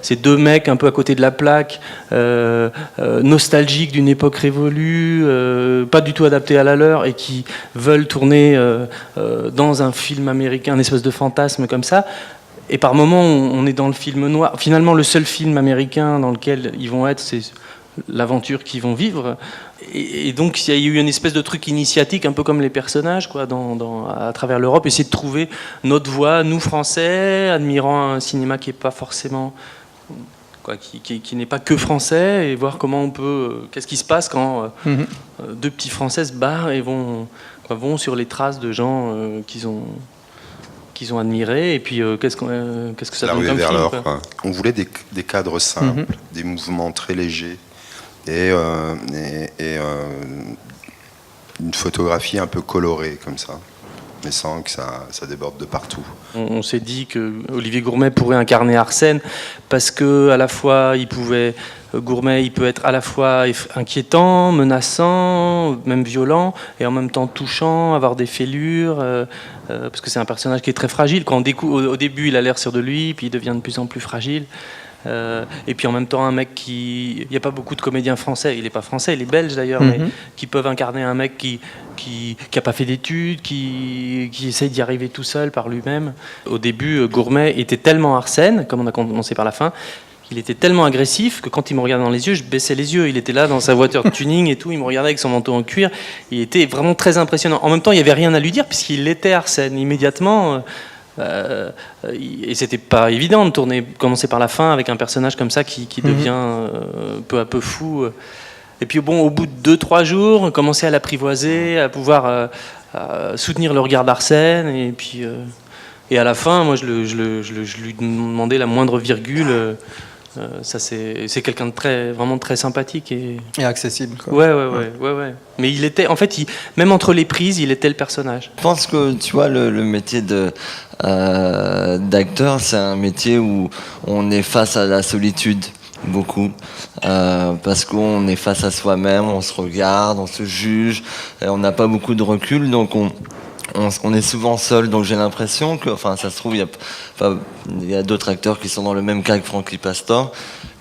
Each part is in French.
ces deux mecs un peu à côté de la plaque, nostalgiques d'une époque révolue, pas du tout adaptés à la leur, et qui veulent tourner dans un film américain, un espèce de fantasme comme ça. Et par moments, on est dans le film noir. Finalement, le seul film américain dans lequel ils vont être, c'est l'aventure qu'ils vont vivre. Et donc, il y a eu une espèce de truc initiatique, un peu comme les personnages, quoi, à travers l'Europe, essayer de trouver notre voie, nous Français, admirant un cinéma qui n'est pas forcément, quoi, qui n'est pas que français, et voir comment on peut, qu'est-ce qui se passe quand deux petits Français se barrent et vont sur les traces de gens qu'ils ont admirés, et puis qu'est-ce que ça donne comme film, quoi. On voulait des cadres simples, des mouvements très légers, et une photographie un peu colorée comme ça, mais sans que ça déborde de partout. On s'est dit que Olivier Gourmet pourrait incarner Arsène parce que à la fois Gourmet il peut être à la fois inquiétant, menaçant, même violent, et en même temps touchant, avoir des fêlures, parce que c'est un personnage qui est très fragile. Quand on découvre, au début il a l'air sûr de lui, puis il devient de plus en plus fragile. Et puis en même temps un mec il n'y a pas beaucoup de comédiens français, il n'est pas français, il est belge d'ailleurs, mais qui peuvent incarner un mec qui n'a pas fait d'études, qui essaye d'y arriver tout seul par lui-même. Au début, Gourmet était tellement Arsène, comme on a commencé par la fin, il était tellement agressif que quand il me regardait dans les yeux, je baissais les yeux. Il était là dans sa voiture de tuning et tout, il me regardait avec son manteau en cuir, il était vraiment très impressionnant. En même temps, il n'y avait rien à lui dire puisqu'il était Arsène immédiatement. Et c'était pas évident de commencer par la fin avec un personnage comme ça qui devient peu à peu fou. Et puis bon, au bout de 2-3 jours, commencer à l'apprivoiser, à pouvoir soutenir le regard d'Arsène, et puis et à la fin, moi je lui demandais la moindre virgule. Ça c'est quelqu'un de vraiment très sympathique et accessible, quoi. Ouais. Mais il était, en fait, même entre les prises, il était le personnage. Je pense que tu vois le métier d'acteur, c'est un métier où on est face à la solitude beaucoup, parce qu'on est face à soi-même, on se regarde, on se juge, et on n'a pas beaucoup de recul, donc on est souvent seul, donc j'ai l'impression que, enfin, ça se trouve, il y a d'autres acteurs qui sont dans le même cas que Frankie Pastor,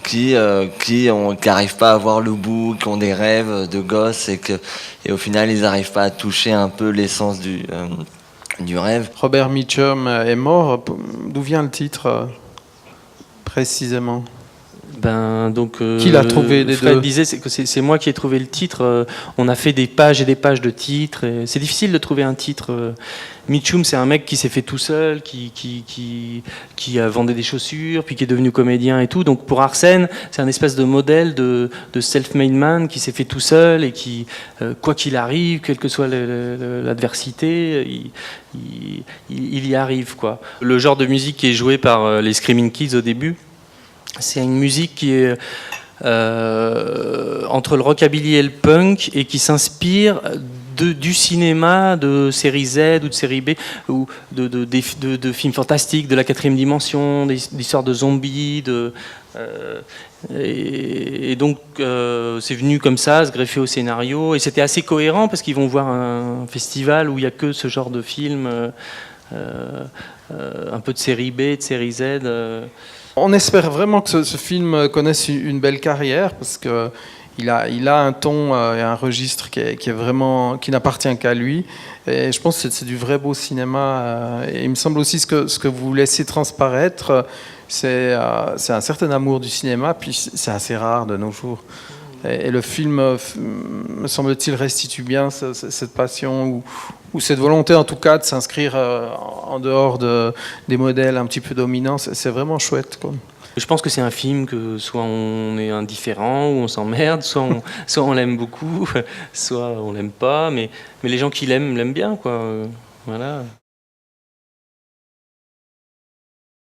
qui n'arrivent pas à voir le bout, qui ont des rêves de gosses, et au final, ils n'arrivent pas à toucher un peu l'essence du rêve. Robert Mitchum est mort. D'où vient le titre précisément? Qui l'a trouvé des Fred deux? disait que c'est moi qui ai trouvé le titre. On a fait des pages et des pages de titres. C'est difficile de trouver un titre. Mitchum, c'est un mec qui s'est fait tout seul, qui vendait des chaussures, puis qui est devenu comédien et tout. Donc pour Arsène, c'est un espèce de modèle de self-made man qui s'est fait tout seul et qui, quoi qu'il arrive, quelle que soit l'adversité, il y arrive, quoi. Le genre de musique qui est joué par les Screaming Kids au début, c'est une musique qui est entre le rockabilly et le punk, et qui s'inspire du cinéma, de série Z ou de série B, ou de films fantastiques, de la 4e dimension, d'histoires de zombies, et donc c'est venu comme ça, se greffer au scénario, et c'était assez cohérent parce qu'ils vont voir un festival où il n'y a que ce genre de film, un peu de série B, de série Z. On espère vraiment que ce film connaisse une belle carrière, parce que il a un ton et un registre qui n'appartient qu'à lui. Et je pense que c'est du vrai beau cinéma. Et il me semble aussi ce que vous laissez transparaître, c'est un certain amour du cinéma, puis c'est assez rare de nos jours. Et le film, me semble-t-il, restitue bien cette passion ou cette volonté, en tout cas, de s'inscrire en dehors des modèles un petit peu dominants. C'est vraiment chouette, quoi. Je pense que c'est un film que soit on est indifférent ou on s'emmerde, soit on l'aime beaucoup, soit on l'aime pas, mais les gens qui l'aiment bien, quoi. Voilà.